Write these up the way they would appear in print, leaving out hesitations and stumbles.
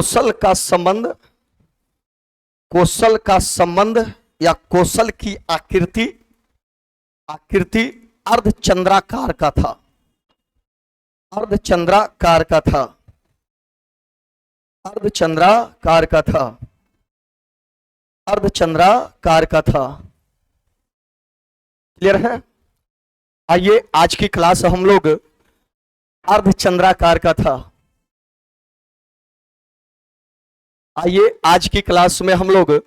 कौशल का संबंध या कौशल की आकृति अर्धचंद्राकार का था। अर्धचंद्राकार का था। क्लियर है? आइए, आज की क्लास हम लोग अर्धचंद्राकार का था। आइए, आज की क्लास में हम लोग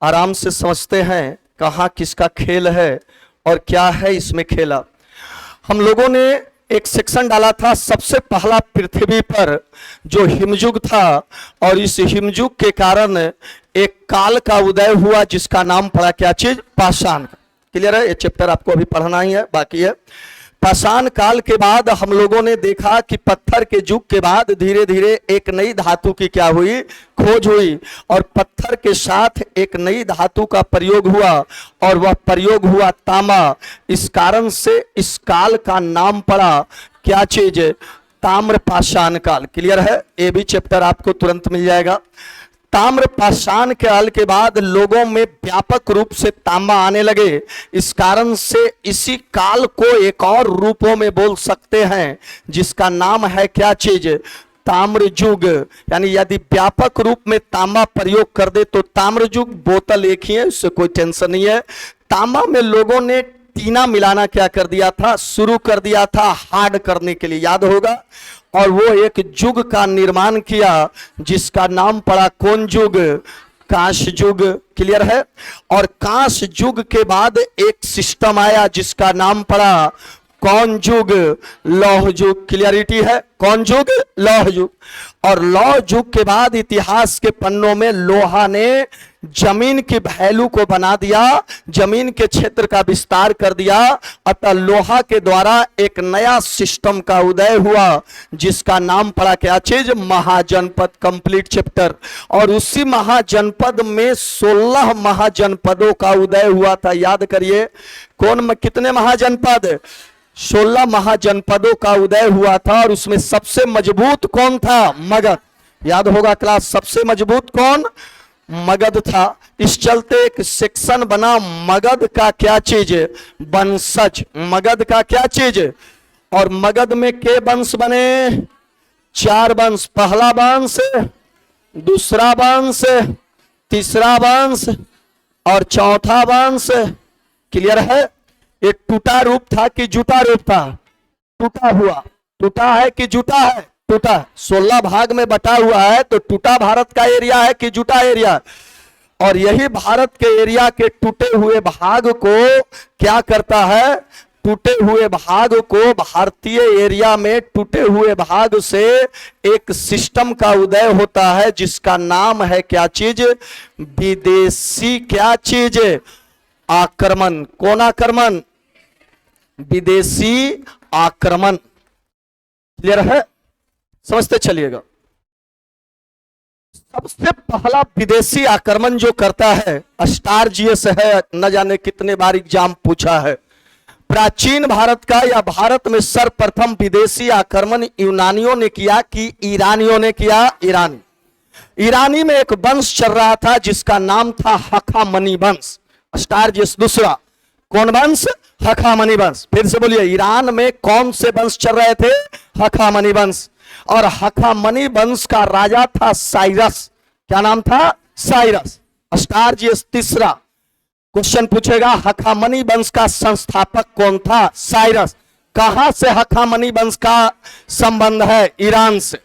आराम से समझते हैं कहाँ किसका खेल है और क्या है इसमें खेला। हम लोगों ने एक सेक्शन डाला था, सबसे पहला पृथ्वी पर जो हिमयुग था और इस हिमयुग के कारण एक काल का उदय हुआ जिसका नाम पड़ा क्या चीज? पाषाण। क्लियर है? ये चैप्टर आपको अभी पढ़ना ही है, बाकी है। पाषाण काल के बाद हम लोगों ने देखा कि पत्थर के युग के बाद धीरे धीरे एक नई धातु की क्या हुई? खोज हुई, और पत्थर के साथ एक नई धातु का प्रयोग हुआ और वह प्रयोग हुआ तांबा। इस कारण से इस काल का नाम पड़ा क्या चीज? ताम्र पाषाण काल। क्लियर है? ये भी चैप्टर आपको तुरंत मिल जाएगा। ताम्र पाषाण काल के बाद लोगों में व्यापक रूप से तांबा आने लगे। इस कारण से इसी काल को एक और रूपों में बोल सकते हैं जिसका नाम है क्या चीज? ताम्र युग। यानी यदि व्यापक रूप में तांबा प्रयोग कर दे तो ताम्र युग। बोतल एक ही है, उससे कोई टेंशन नहीं है। तांबा में लोगों ने टीना मिलाना क्या कर दिया था? शुरू कर दिया था, हार्ड करने के लिए, याद होगा। और वो एक युग का निर्माण किया जिसका नाम पड़ा कौन युग? कांस युग। क्लियर है? और कांस युग के बाद एक सिस्टम आया जिसका नाम पड़ा कौन युग? लौह युग। क्लियरिटी है? कौन युग? लौह युग। और लौह युग के बाद इतिहास के पन्नों में लोहा ने जमीन की वैल्यू को बना दिया, जमीन के क्षेत्र का विस्तार कर दिया। अतः लोहा के द्वारा एक नया सिस्टम का उदय हुआ जिसका नाम पड़ा क्या चीज? महाजनपद। Complete chapter. और उसी महाजनपद में 16 महाजनपदों का उदय हुआ था। याद करिए, कितने महाजनपद? 16 महाजनपदों का उदय हुआ था। और उसमें सबसे मजबूत कौन था? मगध। याद होगा क्लास, सबसे मजबूत कौन? मगध था। इस चलते एक सेक्शन बना मगध का क्या चीज? वंशज। मगध का क्या चीज? और मगध में के वंश बने? 4 वंश। पहला वंश, दूसरा वंश, तीसरा वंश और चौथा वंश। क्लियर है? एक टूटा रूप था कि जुटा रूप था? टूटा हुआ। टूटा है कि जुटा है? टूटा। 16 भाग में बटा हुआ है तो टूटा भारत का एरिया है कि जुटा एरिया? और यही भारत के एरिया के टूटे हुए भाग को क्या करता है? टूटे हुए भाग को भारतीय एरिया में टूटे हुए भाग से एक सिस्टम का उदय होता है जिसका नाम है क्या चीज? विदेशी क्या चीज? आक्रमण। कौन आक्रमण? विदेशी आक्रमण। क्लियर है? समझते चलिएगा। सबसे पहला विदेशी आक्रमण जो करता है अस्टार्जियस है। न जाने कितने बार एग्जाम पूछा है। प्राचीन भारत का या भारत में सर्वप्रथम विदेशी आक्रमण यूनानियों ने किया कि ईरानियों ने किया? ईरानी में एक वंश चल रहा था जिसका नाम था हखामनी वंश। अस्टार्जियस दूसरा। कौन वंश? हखामनी वंश। फिर से बोलिए, ईरान में कौन से वंश चल रहे थे? हखामनी वंश। और हखामनी वंश का राजा था साइरस। क्या नाम था? साइरस। अस्टार्जियस तीसरा। क्वेश्चन पूछेगा, हखामनी वंश का संस्थापक कौन था? साइरस। कहां से हखामनी वंश का संबंध है? ईरान से।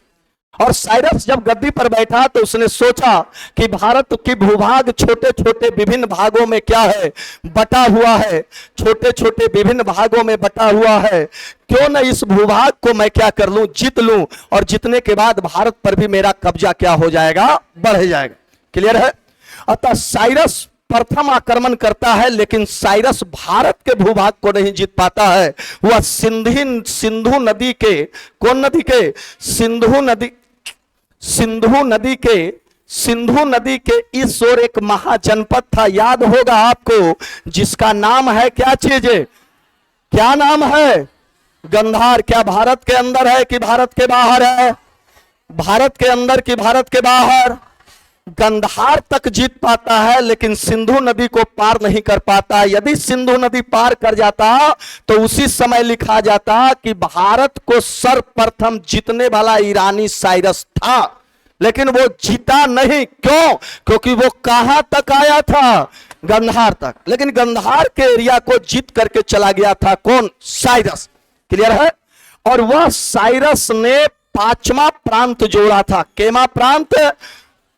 और साइरस जब गद्दी पर बैठा तो उसने सोचा कि भारत की भूभाग छोटे छोटे विभिन्न भागों में क्या है? बटा हुआ है। छोटे छोटे विभिन्न भागों में बटा हुआ है। क्यों न इस भूभाग को मैं क्या कर लूं? जीत लूं। और जीतने के बाद भारत पर भी मेरा कब्जा क्या हो जाएगा? बढ़ जाएगा। क्लियर है? अतः साइरस प्रथम आक्रमण करता है, लेकिन साइरस भारत के भूभाग को नहीं जीत पाता है। वह सिंधु नदी के, कौन नदी के? सिंधु नदी के इस ओर एक महाजनपद था, याद होगा आपको, जिसका नाम है क्या चीज? क्या नाम है? गंधार। क्या भारत के अंदर है कि भारत के बाहर है? भारत के अंदर की भारत के बाहर, गंधार तक जीत पाता है लेकिन सिंधु नदी को पार नहीं कर पाता। यदि सिंधु नदी पार कर जाता तो उसी समय लिखा जाता कि भारत को सर्वप्रथम जीतने वाला ईरानी साइरस था, लेकिन वो जीता नहीं। क्यों? क्योंकि वो कहां तक आया था? गंधार तक। लेकिन गंधार के एरिया को जीत करके चला गया था कौन? साइरस। क्लियर है? और वह साइरस ने पांचवा प्रांत जोड़ा था। केमा प्रांत?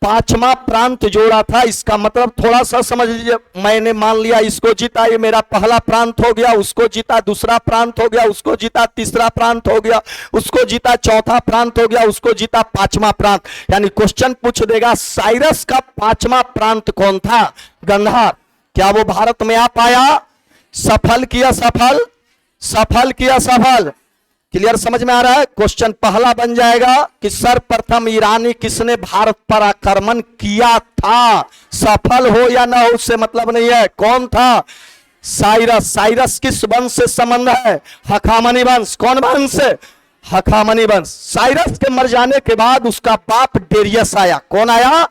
पांचवा प्रांत जोड़ा था। इसका मतलब थोड़ा सा समझ लीजिए, मैंने मान लिया इसको जीता, ये मेरा पहला प्रांत हो गया, उसको जीता दूसरा प्रांत हो गया, उसको जीता तीसरा प्रांत हो गया, उसको जीता चौथा प्रांत हो गया, उसको जीता पांचवा प्रांत। यानी क्वेश्चन पूछ देगा साइरस का पांचवा प्रांत कौन था? गंधार। क्या वो भारत में आ पाया? सफल किया सफल, सफल किया सफल। क्लियर समझ में आ रहा है? क्वेश्चन पहला बन जाएगा कि सर्वप्रथम ईरानी किसने भारत पर आक्रमण किया था? सफल हो या ना हो उससे मतलब नहीं है, कौन था? साइरस। साइरस किस वंश से संबंध है? हखामनी वंश। कौन वंश? हखामनी वंश। साइरस के मर जाने के बाद उसका बाप डेरियस आया। कौन आया?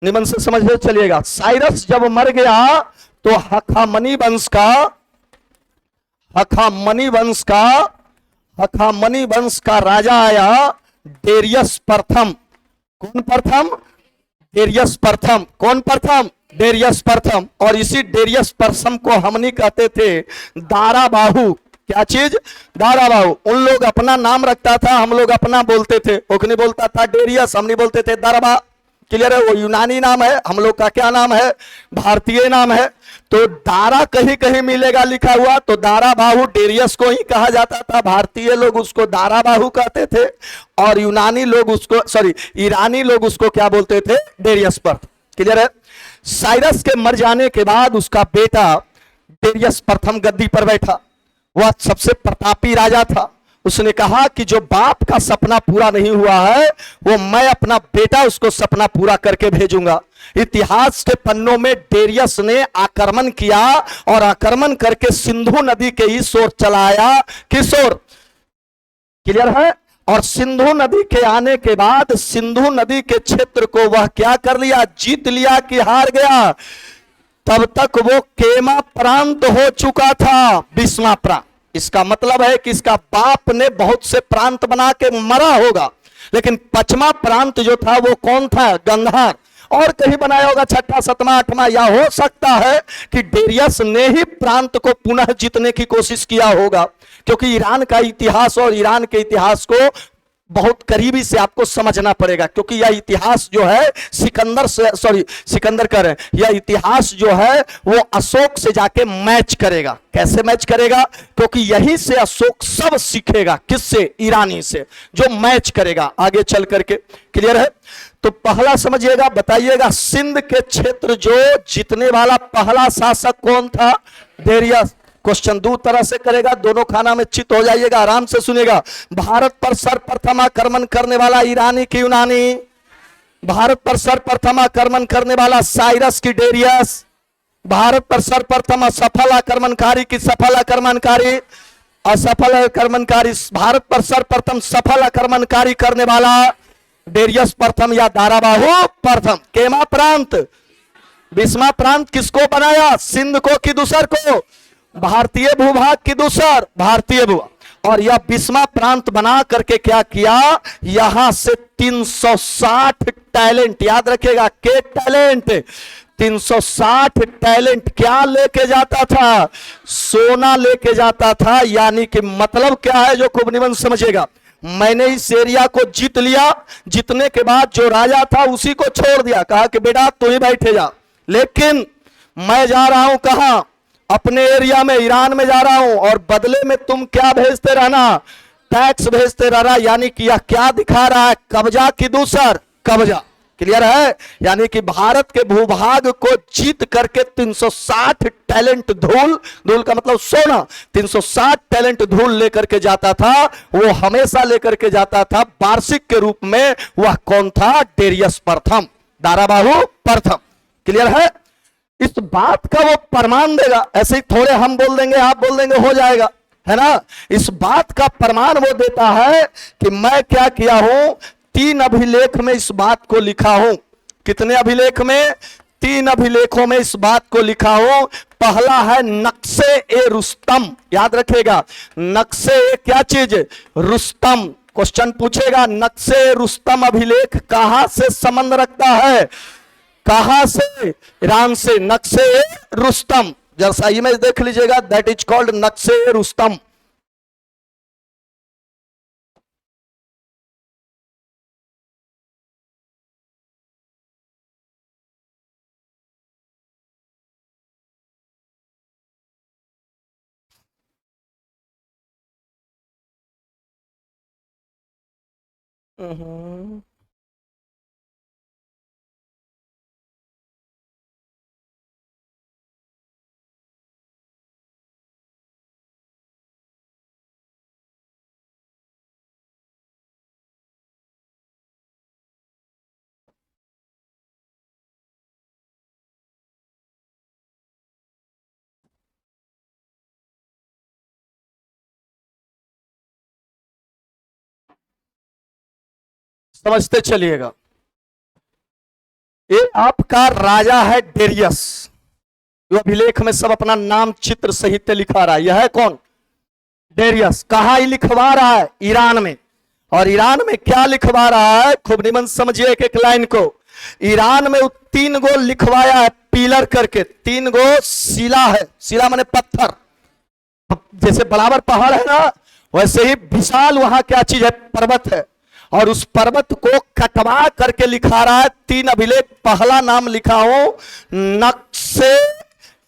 निबंध से समझ चलिएगा। साइरस जब मर गया तो हखामनी वंश का राजा आया डेरियस प्रथम। कौन प्रथम? डेरियस प्रथम। कौन प्रथम? डेरियस प्रथम। और इसी डेरियस प्रथम को हमनी कहते थे दाराबाहु। क्या चीज? दाराबाहु। उन लोग अपना नाम रखता था, हम लोग अपना बोलते थे। ओखनी बोलता था डेरियस, हमनी बोलते थे दाराबा। क्लियर है? वो यूनानी नाम है, हम लोग का क्या नाम है? भारतीय नाम है। तो दारा कहीं कहीं मिलेगा लिखा हुआ, तो दाराबाहु डेरियस को ही कहा जाता था। भारतीय लोग उसको दाराबाहु कहते थे और यूनानी लोग उसको, सॉरी, ईरानी लोग उसको क्या बोलते थे? डेरियस पर। क्लियर है? साइरस के मर जाने के बाद उसका बेटा डेरियस प्रथम गद्दी पर बैठा। वह सबसे प्रतापी राजा था। उसने कहा कि जो बाप का सपना पूरा नहीं हुआ है वो मैं अपना बेटा उसको सपना पूरा करके भेजूंगा। इतिहास के पन्नों में डेरियस ने आक्रमण किया और आक्रमण करके सिंधु नदी के इस ओर चलाया। किस ओर? क्लियर है? और सिंधु नदी के आने के बाद सिंधु नदी के क्षेत्र को वह क्या कर लिया? जीत लिया कि हार गया? तब तक वो केमा प्रांत हो चुका था, 20वां प्रांत। इसका मतलब है कि इसका बाप ने बहुत से प्रांत बना के मरा होगा, लेकिन 5वां प्रांत जो था वो कौन था? गंधार। और कहीं बनाया होगा 6वां 7वां 8वां, या हो सकता है कि डेरियस ने ही प्रांत को पुनः जीतने की कोशिश किया होगा, क्योंकि ईरान का इतिहास और ईरान के इतिहास को बहुत करीबी से आपको समझना पड़ेगा, क्योंकि यह इतिहास जो है सिकंदर कह रहे हैं, यह इतिहास जो है वो अशोक से जाके मैच करेगा। कैसे मैच करेगा? क्योंकि यहीं से अशोक सब सीखेगा। किससे? ईरानी से, जो मैच करेगा आगे चल करके। क्लियर है? तो पहला समझिएगा, बताइएगा सिंध के क्षेत्र जो जीतने वाला पहला शासक कौन था? डेरियस। क्वेश्चन दो तरह से करेगा, दोनों खाना में चित हो जाइएगा, आराम से सुनेगा। भारत पर सर्वप्रथम आक्रमण करने वाला ईरानी की यूनानी? भारत पर सर्वप्रथम आक्रमण करने वाला साइरस की डेरियस? भारत पर सर्वप्रथम असफल आक्रमणकारी की सफल आक्रमणकारी? असफल आक्रमणकारी। भारत पर सर्वप्रथम सफल आक्रमणकारी करने वाला डेरियस प्रथम या दाराबाहु प्रथम। केमा प्रांत? 20वां प्रांत किसको बनाया? सिंध को कि दूसर को? भारतीय भूभाग की दूसर, भारतीय भूभाग। और यह 20वां प्रांत बना करके क्या किया? यहां से 360 टैलेंट, याद रखिएगा, के टैलेंट, 360 टैलेंट क्या लेके जाता था? सोना लेके जाता था। यानी कि मतलब क्या है जो खूब निबंध समझेगा, मैंने इस एरिया को जीत लिया, जीतने के बाद जो राजा था उसी को छोड़ दिया, कहा कि बेटा तू ही बैठे जा, लेकिन मैं जा रहा हूं कहां? अपने एरिया में, ईरान में जा रहा हूं, और बदले में तुम क्या भेजते रहना? टैक्स भेजते रहना। यानी कि यह क्या दिखा रहा है? कब्जा की दूसर, कब्जा। क्लियर है? यानी कि भारत के भूभाग को जीत करके 360 टैलेंट धूल का मतलब सोना, 360 टैलेंट धूल लेकर के जाता था। वो हमेशा लेकर के जाता था वार्षिक के रूप में। वह कौन था? डेरियस प्रथम, दाराबाहु प्रथम। क्लियर है? इस बात का वो प्रमाण देगा। ऐसे ही थोड़े हम बोल देंगे, आप बोल देंगे, हो जाएगा, है ना? इस बात का प्रमाण वो देता है कि मैं क्या किया हूं, 3 अभिलेख में इस बात को लिखा हूं। कितने अभिलेख में? 3 अभिलेखों में इस बात को लिखा हूं। पहला है नक्शे ए रुस्तम, याद रखेगा, नक्शे ए क्या चीज? रुस्तम। क्वेश्चन पूछेगा नक्शे ए रुस्तम अभिलेख कहां से संबंध रखता है? कहां से? ईरान से। नक्शे ए रुस्तम, जैसा इमेज देख लीजिएगा, दैट इज कॉल्ड नक्शे ए रुस्तम। हम्म। समझते चलिएगा। ये आपका राजा है डेरियस, जो अभिलेख में सब अपना नाम चित्र सहित लिखा रहा है। यह है कौन? डेरियस। कहां लिखवा रहा है? ईरान में। और ईरान में क्या लिखवा रहा है? खूब निमन समझिए एक एक लाइन को। ईरान में 3 गो लिखवाया है पिलर करके, 3 गो शिला है। शिला माने पत्थर, जैसे बराबर पहाड़ है ना, वैसे ही विशाल वहां क्या चीज है? पर्वत है। और उस पर्वत को कटवा करके लिखा रहा है 3 अभिलेख। पहला नाम लिखा हो नक्शे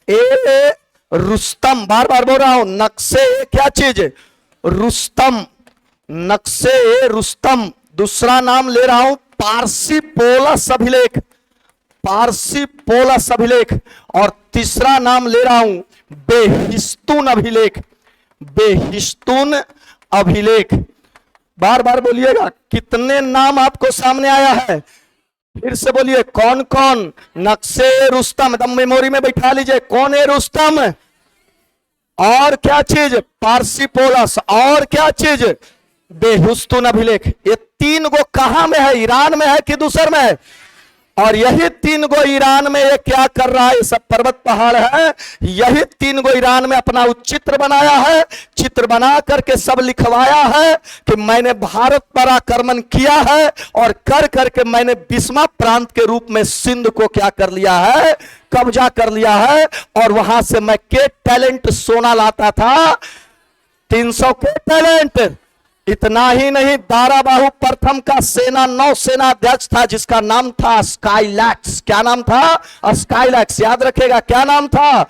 ए रुस्तम, बार बार बोल रहा हूं, नक्शे ए क्या चीज? रुस्तम, नक्शे ए रुस्तम। दूसरा नाम ले रहा हूं पारसी पोलस अभिलेख, पारसी पोलस अभिलेख। और तीसरा नाम ले रहा हूं बेहिस्तून अभिलेख, बेहिस्तून अभिलेख। बार बार बोलिएगा, कितने नाम आपको सामने आया है? फिर से बोलिए, कौन कौन? नक्शे रुस्तम, एकदम मेमोरी में बैठा लीजिए। कौन है रुस्तम? और क्या चीज? पारसी पोलस। और क्या चीज? बेहिस्तून अभिलेख। ये 3 गो कहां में है? ईरान में है कि दूसर में है? और यही 3 गो ईरान में ये क्या कर रहा है? ये सब पर्वत पहाड़ है, यही 3 गो ईरान में अपना चित्र बनाया है। चित्र बना करके सब लिखवाया है कि मैंने भारत पर आक्रमण किया है, और कर करके मैंने बिस्मा प्रांत के रूप में सिंध को क्या कर लिया है? कब्जा कर लिया है। और वहां से मैं के टैलेंट सोना लाता था, 300 के टैलेंट। इतना ही नहीं, दाराबाहु प्रथम का सेना नौसेना अध्यक्ष था, जिसका नाम था स्काईलैक्स। क्या नाम था? स्काईलैक्स। याद रखेगा, क्या नाम था?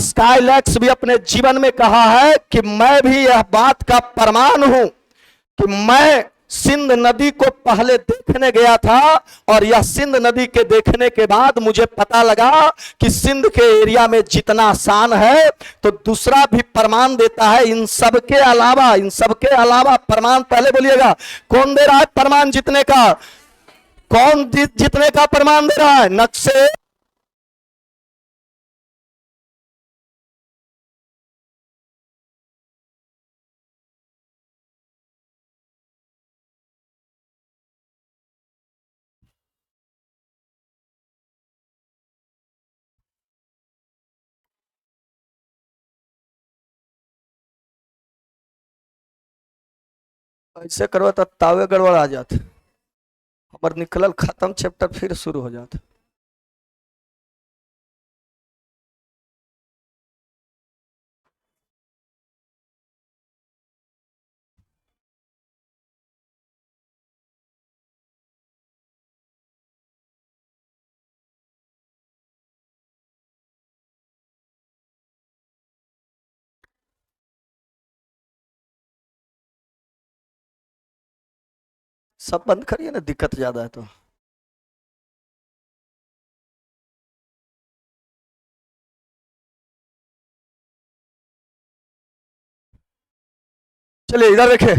स्काईलैक्स भी अपने जीवन में कहा है कि मैं भी यह बात का प्रमाण हूं कि मैं सिंध नदी को पहले देखने गया था, और यह सिंध नदी के देखने के बाद मुझे पता लगा कि सिंध के एरिया में जितना आसान है, तो दूसरा भी प्रमाण देता है। इन सब के अलावा, इन सब के अलावा प्रमाण, पहले बोलिएगा, कौन दे रहा है प्रमाण जीतने का? कौन जीतने का प्रमाण दे रहा है? नक्शे ऐसे करवा तो तावे गड़बड़ आ जाते, हमार निकलल खत्म चैप्टर फिर शुरू हो जाता। सब बंद करिए ना, दिक्कत ज्यादा है तो। चलिए इधर देखे,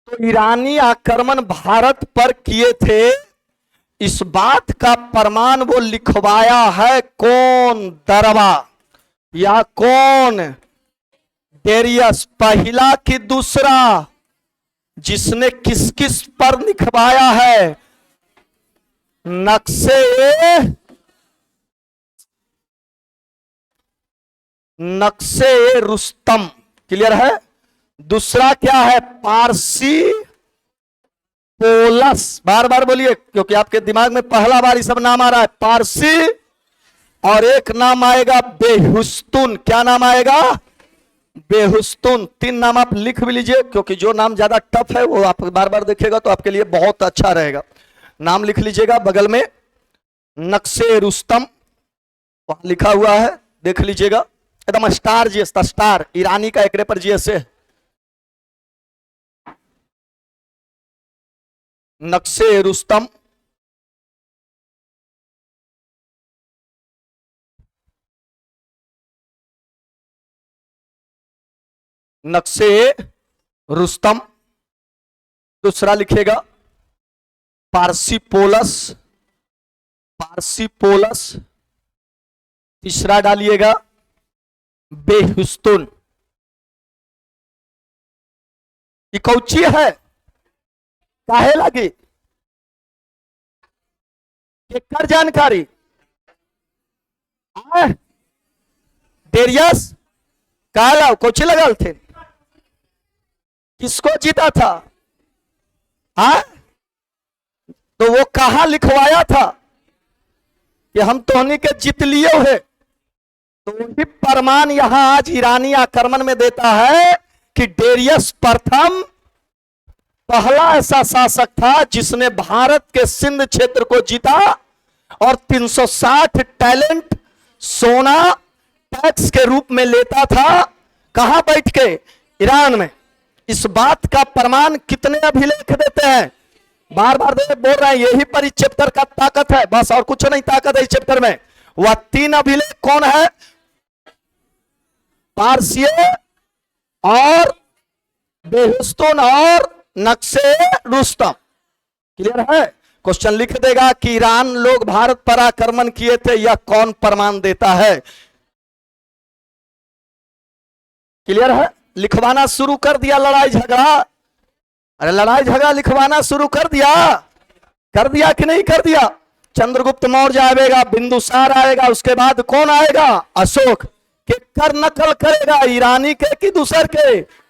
तो ईरानी आक्रमण भारत पर किए थे, इस बात का प्रमाण वो लिखवाया है। कौन? दरबा, या कौन? डेरियस पहला कि दूसरा, जिसने किस किस पर लिखवाया है? नक्शे रुस्तम। क्लियर है? दूसरा क्या है? पारसी पोलस। बार बार बोलिए क्योंकि आपके दिमाग में पहला बार ये सब नाम आ रहा है। पारसी और एक नाम आएगा बेहुस्तुन। क्या नाम आएगा? बेहुस्तुन। 3 नाम आप लिख भी लीजिए क्योंकि जो नाम ज्यादा टफ है वो आप बार बार देखेगा तो आपके लिए बहुत अच्छा रहेगा। नाम लिख लीजिएगा बगल में, नक्शे रुस्तम वहां लिखा हुआ है, देख लीजिएगा। एकदम स्टार जीएस था, स्टार ईरानी का एकरे पर जीएस है। नक्शे रुस्तम, नक्शे रुस्तम। दूसरा लिखेगा पारसी पोलस, पारसी पोलस। तीसरा डालिएगा बेहुस्तुन। ये कौची है? काहे लगी? कर जानकारी डेरियस काला कौची लगल थे? किसको जीता था? तो वो कहा लिखवाया था कि हम तोहनी के जीत लिए है। तो वही प्रमाण यहां आज ईरानी आक्रमण में देता है कि डेरियस प्रथम पहला ऐसा शासक था जिसने भारत के सिंध क्षेत्र को जीता और 360 टैलेंट सोना टैक्स के रूप में लेता था। कहां बैठ के? ईरान में। इस बात का प्रमाण कितने अभिलेख देते हैं? बार बार बोल रहे हैं, यही पर इस चैप्टर का ताकत है, बस और कुछ नहीं ताकत है इस चैप्टर में। वह 3 अभिलेख कौन है? पारसी और बेहुस्तुन और नक्शे रुस्तम। क्लियर है? क्वेश्चन लिख देगा कि ईरान लोग भारत पर आक्रमण किए थे, यह कौन प्रमाण देता है? क्लियर है? लिखवाना शुरू कर दिया लड़ाई झगड़ा। अरे लड़ाई झगड़ा लिखवाना शुरू कर दिया कि नहीं कर दिया? चंद्रगुप्त मौर्य आएगा, बिंदुसार आएगा, उसके बाद कौन आएगा? अशोक। के कर नकल करेगा ईरानी के कि दूसर के?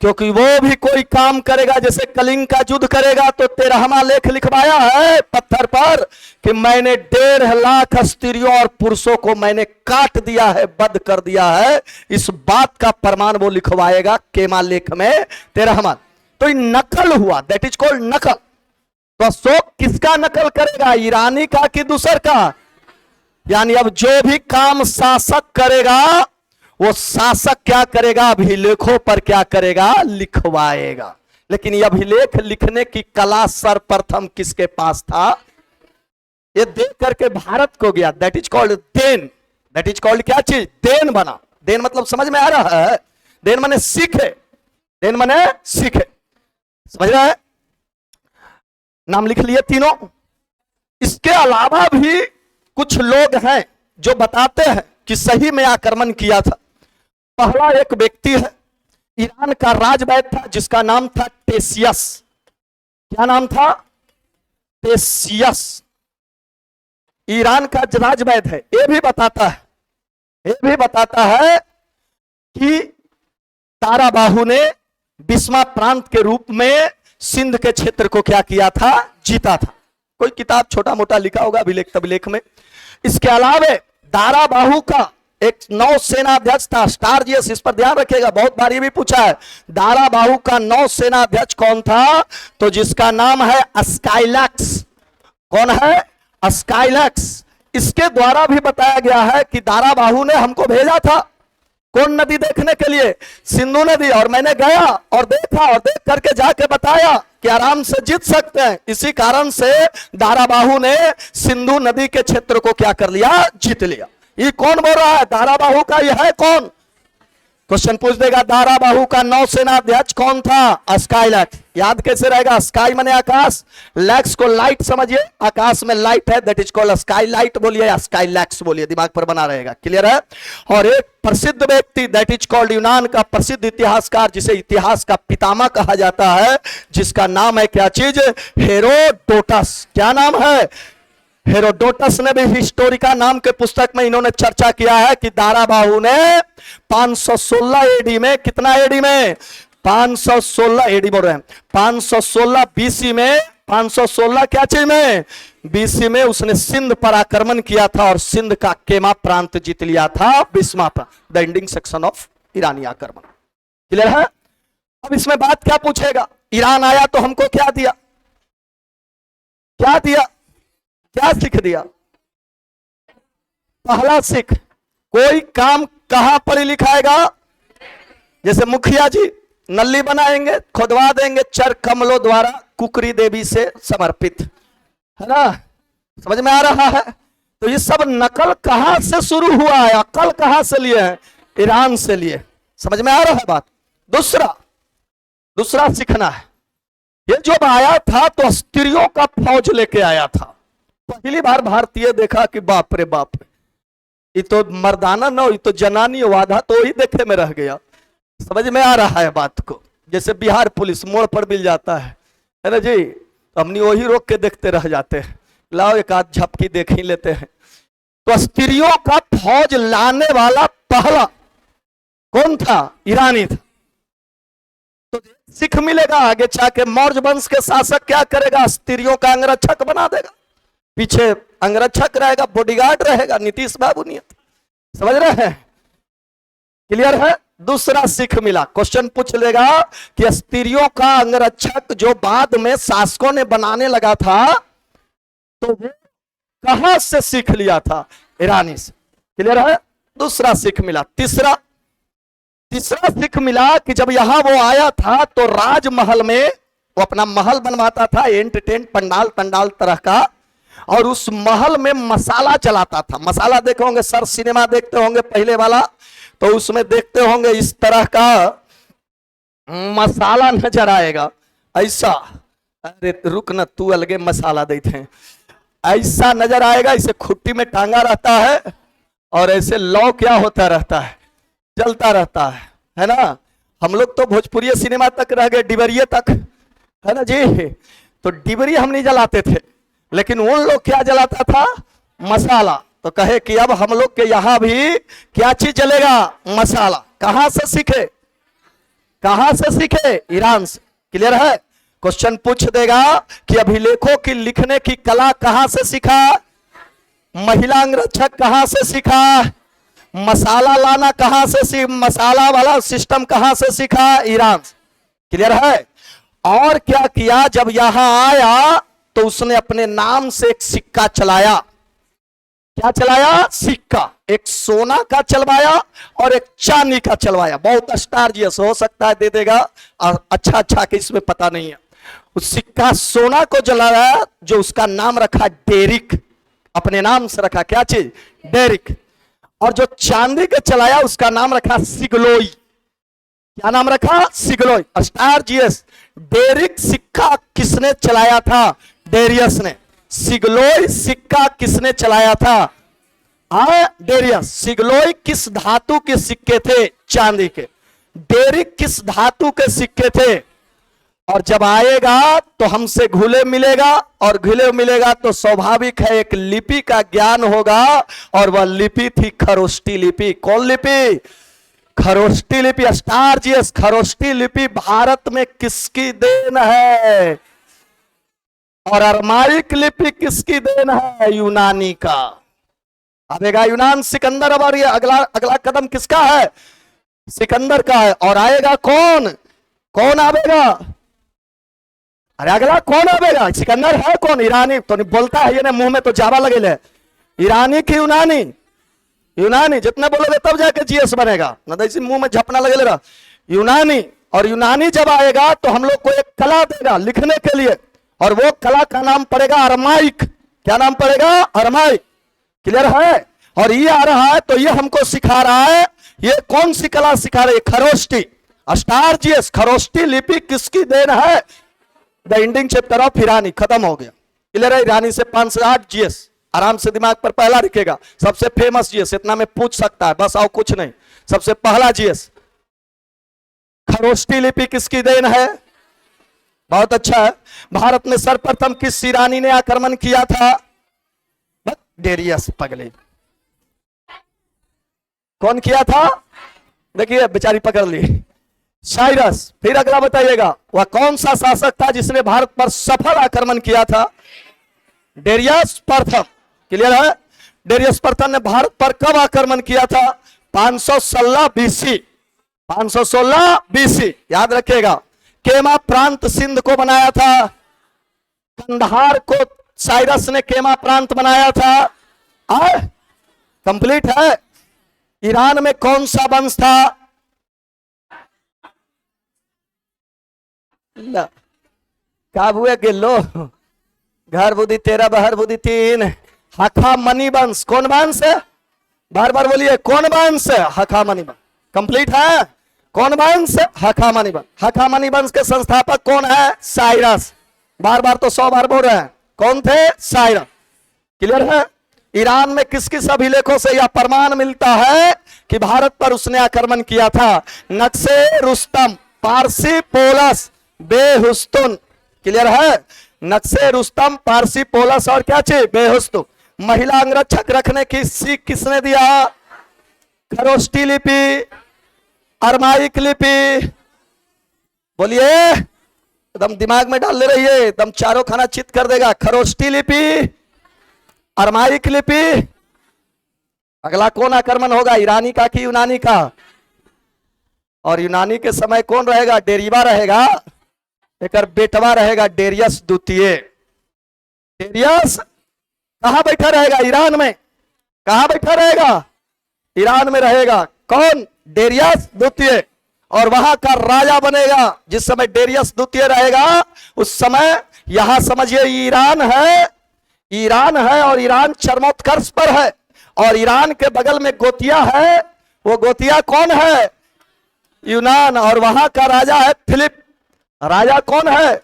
क्योंकि वो भी कोई काम करेगा, जैसे कलिंग का युद्ध करेगा तो 13वां लेख लिखवाया है पत्थर पर कि मैंने 1.5 लाख स्त्रियों और पुरुषों को मैंने काट दिया है, वध कर दिया है। इस बात का प्रमाण वो लिखवाएगा केमा लेख में 13वां। तो ये नकल हुआ, दैट इज कॉल्ड नकल। तो अशोक किसका नकल करेगा? ईरानी का कि दूसर का? यानी अब जो भी काम शासक करेगा वो शासक क्या करेगा? अभिलेखों पर क्या करेगा? लिखवाएगा। लेकिन ये अभिलेख लिखने की कला सर्वप्रथम किसके पास था? ये देख करके भारत को गया। That is called then. That is called क्या चीज? देन बना। देन मतलब समझ में आ रहा है? देन माने सीखे, देन माने सीखे। समझ रहे हैं? नाम लिख लिए तीनों। इसके अलावा भी कुछ लोग हैं जो बताते हैं कि सही में आक्रमण किया था। पहला एक व्यक्ति है, ईरान का राजवैद था जिसका नाम था टेसियस। क्या नाम था? टेसियस। ईरान का राजवैद है। ये भी बताता है कि ताराबाहु ने बिस्मा प्रांत के रूप में सिंध के क्षेत्र को क्या किया था? जीता था। कोई किताब छोटा मोटा लिखा होगा अभिलेख तभिलेख में। इसके अलावा दाराबाहु का एक नौसेनाध्यक्ष था, स्टार जीएस, इस पर ध्यान रखिएगा, बहुत बार ये भी पूछा है। दाराबाहु का नौसेनाध्यक्ष कौन था? तो जिसका नाम है स्काइलैक्स। कौन है? स्काइलैक्स। इसके द्वारा भी बताया गया है कि दाराबाहु ने हमको भेजा था कौन नदी देखने के लिए? सिंधु नदी। और मैंने गया और देखा और देख करके जाके बताया कि आराम से जीत सकते हैं। इसी कारण से दाराबाहु ने सिंधु नदी के क्षेत्र को क्या कर लिया? जीत लिया। ये कौन बोल रहा है? दाराबाहु का यह है कौन? क्वेश्चन पूछ देगा दाराबाहु का नौसेनाध्यक्ष कौन था? स्काईलैक्स। याद कैसे रहेगा? स्काई माने आकाश, लैक्स को लाइट समझिए, आकाश में लाइट है, that is called sky light बोलिए या स्काईलैक्स बोलिए, दिमाग पर बना रहेगा। क्लियर है? और एक प्रसिद्ध व्यक्ति दैट इज कॉल्ड, यूनान का प्रसिद्ध इतिहासकार जिसे इतिहास का पितामह कहा जाता है, जिसका नाम है क्या चीज? हेरोडोटस। क्या नाम है? हेरोडोटस ने भी हिस्टोरिका नाम के पुस्तक में इन्होंने चर्चा किया है कि दाराबाहु ने 516 एडी में, कितना एडी में? 516 एडी बोल रहे हैं, 516 बीसी में, 516 क्या चीज में? बीसी में उसने सिंध पर आक्रमण किया था और सिंध का केमा प्रांत जीत लिया था, बिस्मा पर, द एंडिंग सेक्शन ऑफ ईरानी आक्रमण। क्लियर है? अब इसमें बात क्या पूछेगा? ईरान आया तो हमको क्या दिया? क्या दिया? क्या सीख दिया? पहला सीख, कोई काम कहां पर लिखाएगा? जैसे मुखिया जी नली बनाएंगे, खुदवा देंगे चर कमलों द्वारा कुकरी देवी से समर्पित, है ना? समझ में आ रहा है? तो ये सब नकल कहां से शुरू हुआ है? अकल कहां से लिए हैं? ईरान से लिए। समझ में आ रहा है बात? दूसरा सीखना है, ये जो आया था तो स्त्रियों का फौज लेके आया था। पहली बार भारतीय देखा कि बाप रे बाप, ये तो मर्दाना न, ये तो जनानी वादा, तो ही देखे में रह गया। समझ में आ रहा है बात को? जैसे बिहार पुलिस मोड़ पर मिल जाता है ना जी, तो हमने वही रोक के देखते रह जाते हैं, लाओ एक आध झपकी देख ही लेते हैं। तो स्त्रियों का फौज लाने वाला पहला कौन था? ईरानी था। तो सीख मिलेगा आगे जाके, मौर्य वंश के शासक क्या करेगा? स्त्रियों का अंगरक्षक बना देगा, पीछे अंगरक्षक रहेगा, बॉडीगार्ड रहेगा, नीतीश बाबू नियत। समझ रहे हैं? क्लियर है? दूसरा सीख मिला, क्वेश्चन पूछ लेगा कि स्त्रियों का अंगरक्षक जो बाद में शासकों ने बनाने लगा था, तो वो कहां से सीख लिया था? ईरानी से। क्लियर है? दूसरा सीख मिला। तीसरा सीख मिला कि जब यहां वो आया था तो राजमहल में वो अपना महल बनवाता था, एंट टेंट पंडाल पंडाल तरह का, और उस महल में मसाला चलाता था। मसाला देखे होंगे सर, सिनेमा देखते होंगे पहले वाला, तो उसमें देखते होंगे इस तरह का मसाला नजर आएगा, ऐसा। अरे रुक न, तू अलगे मसाला देते हैं, ऐसा नजर आएगा, इसे खुट्टी में टांगा रहता है और ऐसे लौ क्या होता रहता है, जलता रहता है ना? हम लोग तो भोजपुरी सिनेमा तक रह गए, डिबरिये तक, है ना जी? तो डिबरी हम नहीं जलाते थे, लेकिन उन लोग क्या जलाता था? मसाला। तो कहे कि अब हम लोग के यहां भी क्या चीज जलेगा? मसाला। कहां से सीखे? कहां से सीखे? ईरान से। क्लियर है? क्वेश्चन पूछ देगा कि अभिलेखों की लिखने की कला कहां से सीखा? महिला अंगरक्षक कहां से सीखा? मसाला लाना कहां से सीख, मसाला वाला सिस्टम कहां से सीखा? ईरान से। क्लियर है? और क्या किया? जब यहां आया तो उसने अपने नाम से एक सिक्का चलाया। क्या चलाया? सिक्का। एक सोना का चलवाया और एक चांदी का चलवाया। बहुत स्टार जीएस हो सकता है दे देगा, और अच्छा कि इसमें पता नहीं है। उस सिक्का सोना को जलाया, जो उसका नाम रखा डेरिक, अपने नाम से रखा। क्या चीज? डेरिक। और जो चांदी के चलाया उसका नाम रखा सिगलोई। क्या नाम रखा? सिगलोई। स्टार जीएस, डेरिक सिक्का किसने चलाया था? डेरियस ने। सिगलोई सिक्का किसने चलाया था? डेरियस। सिगलोई किस धातु के सिक्के थे? चांदी के। डेरिक किस धातु के सिक्के थे? और जब आएगा तो हमसे घुले मिलेगा, और घुले मिलेगा तो स्वाभाविक है एक लिपि का ज्ञान होगा, और वह लिपि थी खरोष्टी लिपि। कौन लिपि? खरोष्टी लिपि। स्टार जीएस, खरोष्टी लिपि भारत में किसकी देन है? और अरमाइक लिपि किसकी देन है? यूनानी का। आएगा यूनान, सिकंदर। अब ये अगला कदम किसका है? सिकंदर का है। और आएगा कौन? कौन आएगा? अरे अगला कौन आएगा? सिकंदर है कौन? ईरानी। तो नहीं बोलता है ये ना, मुंह में तो जावा लगे ले। ईरानी की यूनानी? यूनानी। जितने बोलोगे तब जाके जीएस बनेगा, ना तो इसी मुंह में झपना लगे ले। यूनानी। और यूनानी जब आएगा तो हम लोग को एक कला देगा लिखने के लिए, और वो कला का नाम पड़ेगा अरमाइक। क्या नाम पड़ेगा? अरमाइक। क्लियर है? और ये आ रहा है तो ये हमको सिखा रहा है, ये कौन सी कला सिखा रही है? खरोष्टी। स्टार जीएस, खरोष्टी लिपि किसकी देन है? द एंडिंग चैप्टर ऑफ ईरानी। खत्म हो गया। क्लियर है? ईरानी से 5 से 8 जीएस आराम से दिमाग पर पहला लिखेगा। सबसे फेमस जीएस, इतना में पूछ सकता है बस, और कुछ नहीं। सबसे पहला जीएस, खरोष्टी लिपि किसकी देन है? बहुत अच्छा है। भारत में सर्वप्रथम किस ईरानी ने आक्रमण किया था? डेरियस पगले। कौन किया था? देखिए बेचारी पकड़ ली, साइरस। फिर अगला बताइएगा, वह कौन सा शासक था जिसने भारत पर सफल आक्रमण किया था? डेरियस प्रथम। क्लियर है? डेरियस प्रथम ने भारत पर कब आक्रमण किया था? 516 बीसी। 516 बीसी, याद रखिएगा। केमा प्रांत सिंध को बनाया था? कंधार को साइरस ने केमा प्रांत बनाया था। कंप्लीट है। ईरान में कौन सा वंश था? काबुए गिल्लो, घर बुद्धि 13 बहर बुद्धि 3। हखामनी वंश। कौन वंश है? बार बार बोलिए, कौन वंश? हखामनी वंश। कंप्लीट है? कौन वंश? हखामनी वंश। हखामनी वंश के संस्थापक कौन है? साइरस। बार बार तो 100 बार बोल रहे हैं, कौन थे? साइरस। क्लियर है? ईरान में किस किस अभिलेखों से यह प्रमाण मिलता है कि भारत पर उसने आक्रमण किया था? नक्शे रुस्तम, पारसी पोलस, बेहुस्तुन। क्लियर है? नक्शे रुस्तम, पारसी पोलस और क्या चीज? बेहुस्तुन। महिला अंगरक्षक रखने की सीख किसने दिया? खरोष्टी लिपि, अरमाइक लिपि। बोलिए, एकदम दिमाग में डाल ले रही है, एकदम चारों खाना चित कर देगा। खरोष्टी लिपि, अरमाइक लिपि। अगला कौन आक्रमण होगा? ईरानी का कि यूनानी का? और यूनानी के समय कौन रहेगा? डेरिवा रहेगा। एक बेटवा रहेगा डेरियस द्वितीय। डेरियस कहां बैठा रहेगा? ईरान में। कहां बैठा रहेगा? ईरान में रहेगा। कौन? डेरियस द्वितीय। और वहां का राजा बनेगा। जिस समय डेरियस द्वितीय रहेगा उस समय यहां समझिए ईरान है, ईरान है और ईरान चरमोत्कर्ष पर है। और ईरान के बगल में गोतिया है। वो गोतिया कौन है? यूनान। और वहां का राजा है फिलिप। राजा कौन है?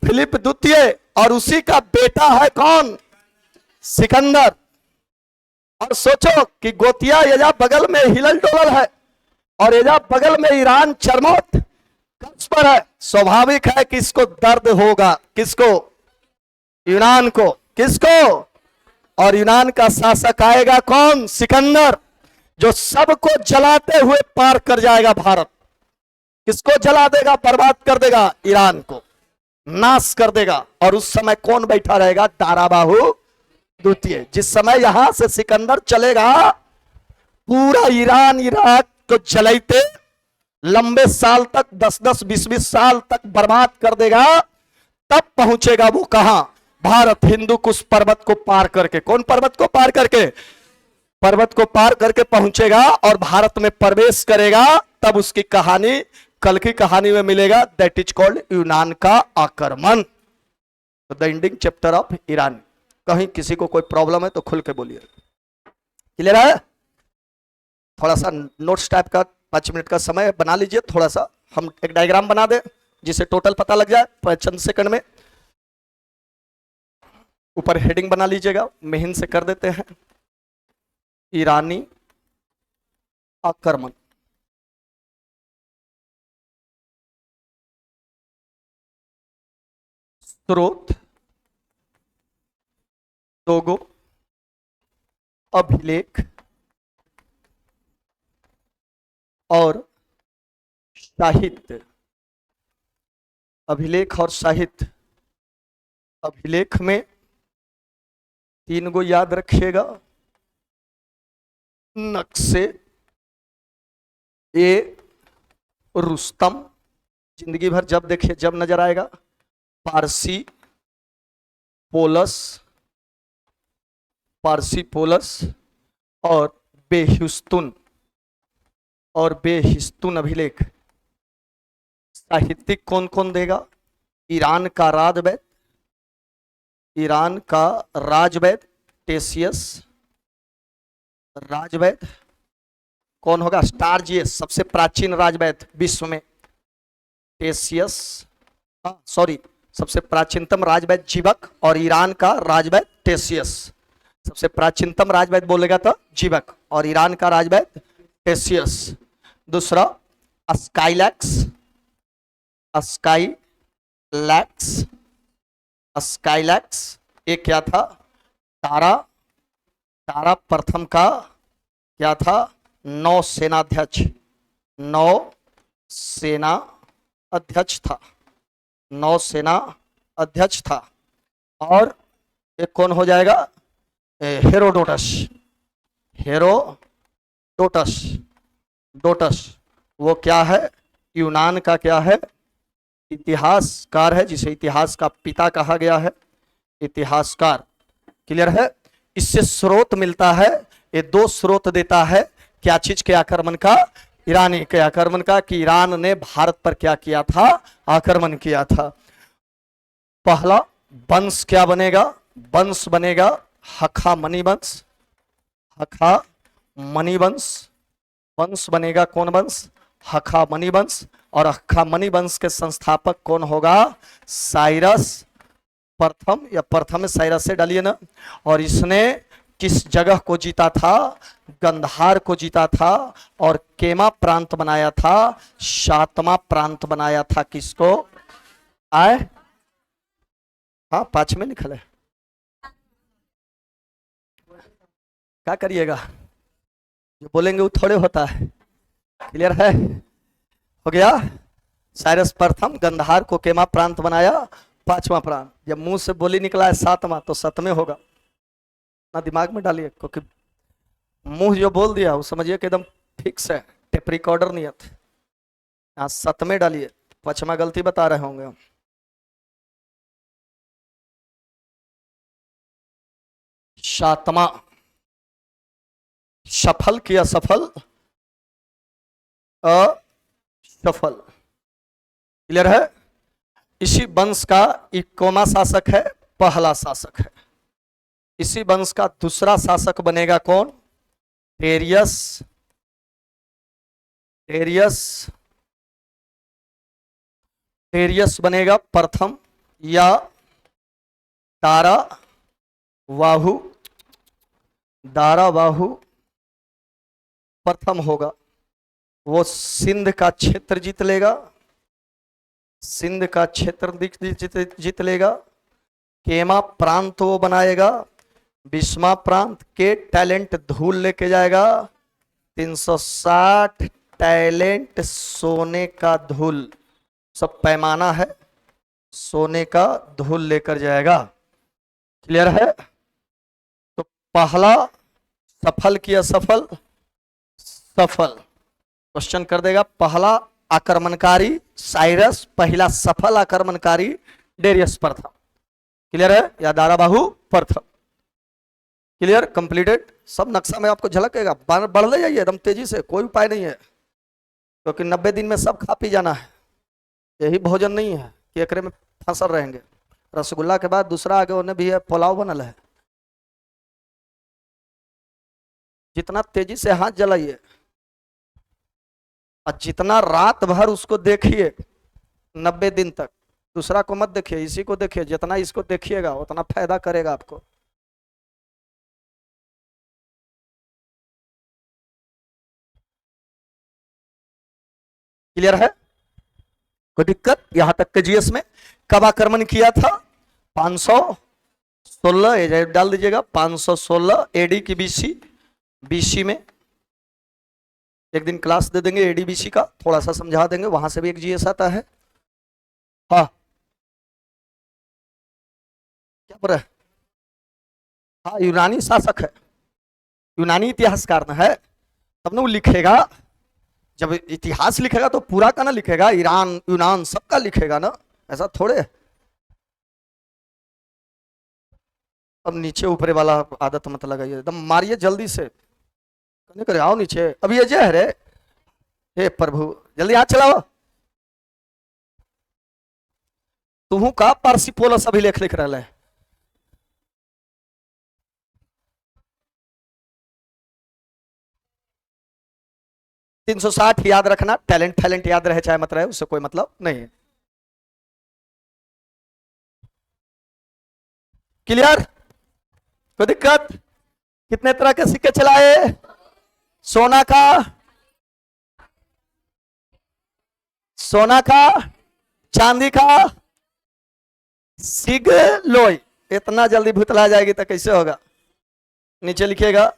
फिलिप द्वितीय। और उसी का बेटा है कौन? सिकंदर। और सोचो कि गोतिया यजा बगल में हिलल डोलल है और यजा बगल में ईरान चरमोत्कर्ष पर है। स्वाभाविक है कि इसको दर्द होगा। किसको? यूनान को। किसको? और यूनान का शासक आएगा कौन? सिकंदर, जो सबको जलाते हुए पार कर जाएगा भारत। किसको जला देगा? बर्बाद कर देगा। ईरान को नाश कर देगा। और उस समय कौन बैठा रहेगा? दाराबाहु द्वितीय। जिस समय यहां से सिकंदर चलेगा पूरा ईरान इराक को जलाते लंबे साल तक, 10-10, 20-20 साल तक बर्बाद कर देगा। तब पहुंचेगा वो कहां? भारत, हिंदू कुश पर्वत को पार करके। कौन पर्वत को पार करके? पर्वत को पार करके पहुंचेगा और भारत में प्रवेश करेगा। तब उसकी कहानी कल की कहानी में मिलेगा। दैट इज कॉल्ड यूनान का आक्रमण, the ending chapter of Iran. कहीं किसी को कोई प्रॉब्लम है तो खुल के बोलिए। क्लियर है? थोड़ा सा नोट्स टाइप का 5 मिनट का समय बना लीजिए। थोड़ा सा हम एक डायग्राम बना दें जिसे टोटल पता लग जाए चंद सेकंड में। ऊपर हेडिंग बना लीजिएगा, मेहन से कर देते हैं। ईरानी आक्रमण। स्रोत, लोगो, अभिलेख और साहित्य। अभिलेख और साहित्य। अभिलेख में 3 गो याद रखिएगा। नक्शे, ए रुस्तम, जिंदगी भर जब देखिए जब नजर आएगा। पारसी पोलस, पारसी पोलस और बेहिस्तुन और बेहिस्तुन अभिलेख। साहित्यिक कौन कौन देगा? ईरान का राजवैद, ईरान का राजवैद टेसियस, राजवैद्य कौन होगा? स्टारजियस, सबसे प्राचीन राजवैद्य विश्व में। टेसियस, सॉरी, सबसे प्राचीनतम राजवैद्य जीवक, और ईरान का राजवैद्य टेसियस। सबसे प्राचीनतम राजवैद्य बोलेगा तो जीवक, और ईरान का राजवैद्य टेसियस। दूसरा स्काईलैक्स, स्काईलैक्स, स्काईलैक्स ये क्या था? तारा, तारा प्रथम का क्या था? नौसेनाध्यक्ष, नौसेना अध्यक्ष था, नौसेना अध्यक्ष था। और एक कौन हो जाएगा? हेरोडोटस, हेरोडोटस, डोटस वो क्या है? यूनान का क्या है? इतिहासकार है, जिसे इतिहास का पिता कहा गया है, इतिहासकार। क्लियर है? इससे स्रोत मिलता है, ये दो स्रोत देता है। क्या चीज के आक्रमण का? ईरानी के आक्रमण का, कि ईरान ने भारत पर क्या किया था? आक्रमण किया था। पहला वंश क्या बनेगा? वंश बनेगा हखामनी वंश, हखामनी वंश। वंश बनेगा कौन वंश? हखामनी वंश। और हखामनी वंश के संस्थापक कौन होगा? साइरस प्रथम, या प्रथम साइरस से डालिए ना। और इसने किस जगह को जीता था? गंधार को जीता था, और केमा प्रांत बनाया था, सातवां प्रांत बनाया था। किसको? आए, हाँ 5 में लिखल है, क्या करिएगा, जो बोलेंगे वो थोड़े होता है। क्लियर है? हो गया। साइरस प्रथम गंधार को केमा प्रांत बनाया, 5वां प्रांत। जब मुंह से बोली निकला है 7वां, तो 7वें होगा ना, दिमाग में डालिए, क्योंकि मुंह जो बोल दिया वो समझिए कि एकदम फिक्स है, टेप रिकॉर्डर नियत। यहाँ 7वें डालिए, 5वां गलती बता रहे होंगे हम। सातवां, सफल की असफल? असफल। क्लियर है? इसी वंश का इक्कोमा शासक है, पहला शासक है। इसी वंश का दूसरा शासक बनेगा कौन? टेरियस, टेरियस, टेरियस बनेगा प्रथम, या दारा वाहु, दारा वाहु प्रथम होगा। वो सिंध का क्षेत्र जीत लेगा, सिंध का क्षेत्र जीत लेगा। केमा प्रांत वो बनाएगा, 20वां प्रांत के टैलेंट धूल लेके जाएगा। 360 टैलेंट सोने का धूल, सब पैमाना है, सोने का धूल लेकर जाएगा। क्लियर है? तो पहला सफल की असफल? सफल। क्वेश्चन कर देगा, पहला आक्रमणकारी साइरस, पहला सफल आक्रमणकारी डेरियस प्रथम। क्लियर है? या दाराबाहु प्रथम। क्लियर? कंप्लीटेड। सब नक्शा में आपको झलकेगा, बढ़ ले जाइए एकदम तेजी से, कोई उपाय नहीं है, क्योंकि 90 दिन में सब खा पी जाना है। यही भोजन नहीं है कि एकरे में फंसल रहेंगे। रसगुल्ला के बाद दूसरा आगे उन्हें भी है, पुलाव बनल है। जितना तेजी से हाथ जलाइए, और जितना रात भर उसको देखिए 90 दिन तक, दूसरा को मत देखिए, इसी को देखिए। जितना इसको देखिएगा उतना फायदा करेगा आपको। क्लियर है? कोई दिक्कत? यहां तक के जीएस में कब आक्रमण किया था? 516 डाल दीजिएगा, 516 एडी की बीसी, बीसी में। एक दिन क्लास दे देंगे एडीबीसी का, थोड़ा सा समझा देंगे, वहां से भी एक जीएस आता है। हाँ क्या बोल रहा है? हाँ यूनानी शासक है, यूनानी इतिहासकार ना है, तब ना वो लिखेगा। जब इतिहास लिखेगा तो पूरा का ना लिखेगा, ईरान यूनान सबका लिखेगा ना, ऐसा थोड़े। अब नीचे ऊपरे वाला आदत मत लगाइए, एकदम मारिए जल्दी से। कहने करे आओ नीचे, अब ये जय है। हे प्रभु जल्दी हाथ चलाओ। तुहू का पार्सिपोलस अभी लेख लिख रहा है। 360 याद रखना, टैलेंट फैलेंट याद रहे चाहे मत रहे, उससे कोई मतलब नहीं है। क्लियर? कोई दिक्कत? कितने तरह के सिक्के चलाए? सोना का, सोना का, चांदी का, सिगलोई। इतना जल्दी भुतला जाएगी तो कैसे होगा? नीचे लिखिएगा,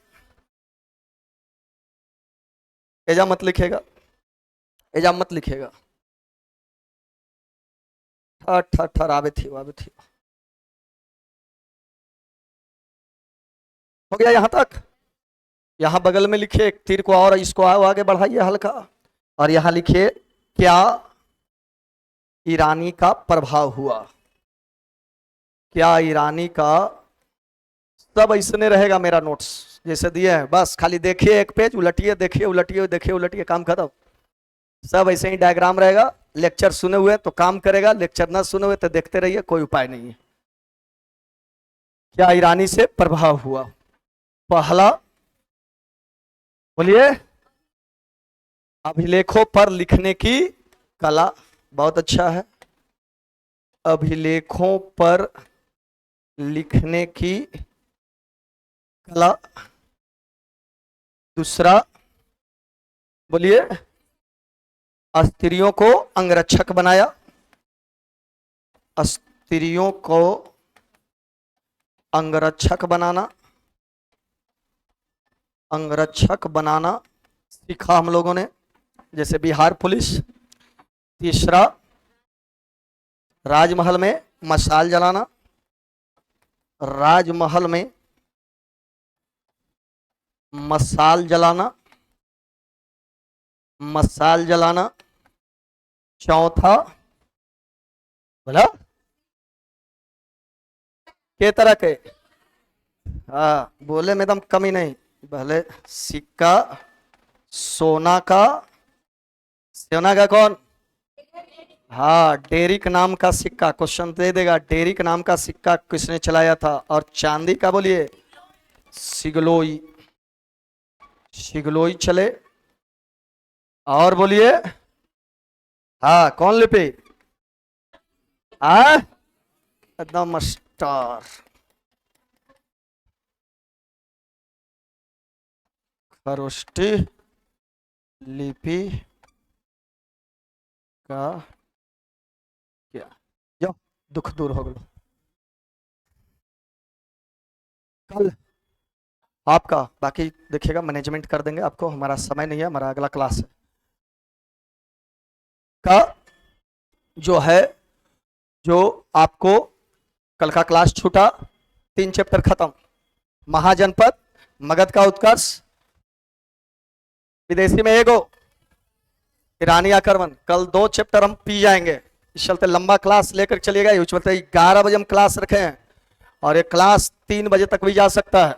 एजा मत लिखेगा, एजा मत लिखेगा। ठर ठर आवे थी, आवे थी। हो गया यहां तक? यहां बगल में लिखिए एक तीर को, और इसको आगे बढ़ाइए हल्का, और यहां लिखिए क्या ईरानी का प्रभाव हुआ। क्या ईरानी का, सब ऐसे रहेगा मेरा नोट्स जैसे दिए हैं, बस खाली देखिए एक पेज, उलटिए, देखिए उलटिए, देखिए उलटिए, काम खत्म। सब ऐसे ही डायग्राम रहेगा। लेक्चर सुने हुए तो काम करेगा, लेक्चर ना सुने हुए तो देखते रहिए, कोई उपाय नहीं है। क्या ईरानी से प्रभाव हुआ? पहला, बोलिए, अभिलेखों पर लिखने की कला। बहुत अच्छा है, अभिलेखों पर लिखने की कला। दूसरा, बोलिए, स्त्रियों को अंगरक्षक बनाया। स्त्रियों को अंगरक्षक बनाना, अंगरक्षक बनाना सीखा हम लोगों ने, जैसे बिहार पुलिस। तीसरा, राजमहल में मशाल जलाना, राजमहल में मशाल जलाना, मशाल जलाना। चौथा, बोला के तरह के, हाँ बोले में एकदम कमी नहीं, भले सिक्का, सोना का, सोना का कौन, हाँ डेरिक नाम का सिक्का, क्वेश्चन दे देगा, डेरिक नाम का सिक्का किसने चलाया था। और चांदी का बोलिए, सिगलोई, सिगलोई चले। और बोलिए, हाँ कौन लिपि, हाँ एकदम स्टार, खरोष्टी लिपि का क्या, जो दुख दूर हो गया। कल आपका बाकी देखिएगा, मैनेजमेंट कर देंगे आपको, हमारा समय नहीं है, हमारा अगला क्लास है का जो है, जो आपको कल का क्लास छूटा, 3 चैप्टर खत्म, महाजनपद, मगध का उत्कर्ष, विदेशी में एगो, ईरानी आक्रमण। कल 2 चैप्टर हम पी जाएंगे, इस चलते लंबा क्लास लेकर चलिएगा, इस चलते 11 बजे हम क्लास रखे हैं, और ये क्लास 3 बजे तक भी जा सकता है,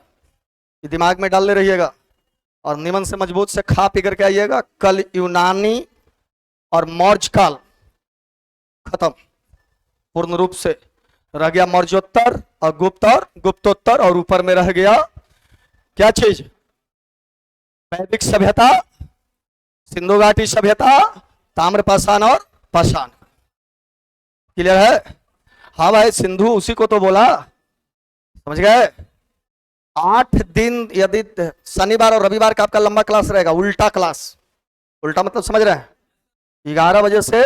ये दिमाग में डालने रहिएगा, और निमन से मजबूत से खा पी करके आइएगा। कल यूनानी और मौर्य काल खत्म पूर्ण रूप से, रह गया मौर्योत्तर और गुप्त और गुप्तोत्तर, और ऊपर में रह गया क्या चीज, वैदिक सभ्यता, सिंधु घाटी सभ्यता, ताम्रपाषाण और पाषाण। क्लियर है? हाँ भाई, सिंधु उसी को तो बोला, समझ गए? 8 दिन, यदि शनिवार और रविवार का आपका लंबा क्लास रहेगा, उल्टा क्लास, उल्टा मतलब समझ रहे हैं, 11 बजे से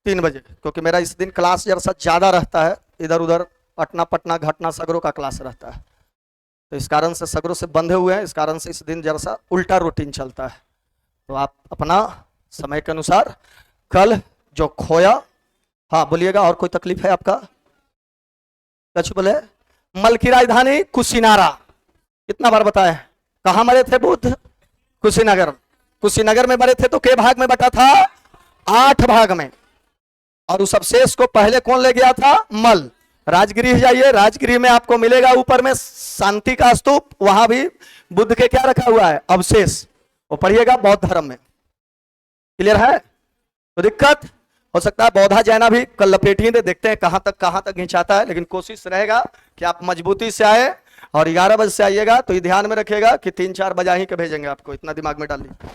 3 बजे, क्योंकि मेरा इस दिन क्लास जरा ज्यादा रहता है, इधर उधर पटना पटना घटना सगरों का क्लास रहता है, तो इस कारण से सगरों से बंधे हुए हैं, इस कारण से इस दिन जरा उल्टा रूटीन चलता है। तो आप अपना समय के अनुसार कल जो खोया, हाँ बोलिएगा, और कोई तकलीफ है आपका? कुछ बोले? मल की राजधानी कुशीनारा, कितना बार बताए, कहां मरे थे बुद्ध? कुशीनगर। कुशीनगर में मरे थे, तो के भाग में बटा था? 8 भाग में, और उस अवशेष को पहले कौन ले गया था? मल। राजगृह जाइए, राजगृह में आपको मिलेगा ऊपर में शांति का स्तूप, वहां भी बुद्ध के क्या रखा हुआ है? अवशेष, वो पढ़िएगा बौद्ध धर्म में। क्लियर है? तो दिक्कत हो सकता है बौद्धा जैना भी कल लपेटिए दे, देखते हैं कहां तक खिंचाता है, लेकिन कोशिश रहेगा कि आप मजबूती से आए, और 11 बजे से आइएगा, तो ये ध्यान में रखिएगा कि 3-4 बजा ही के भेजेंगे आपको, इतना दिमाग में डाल लीजिए।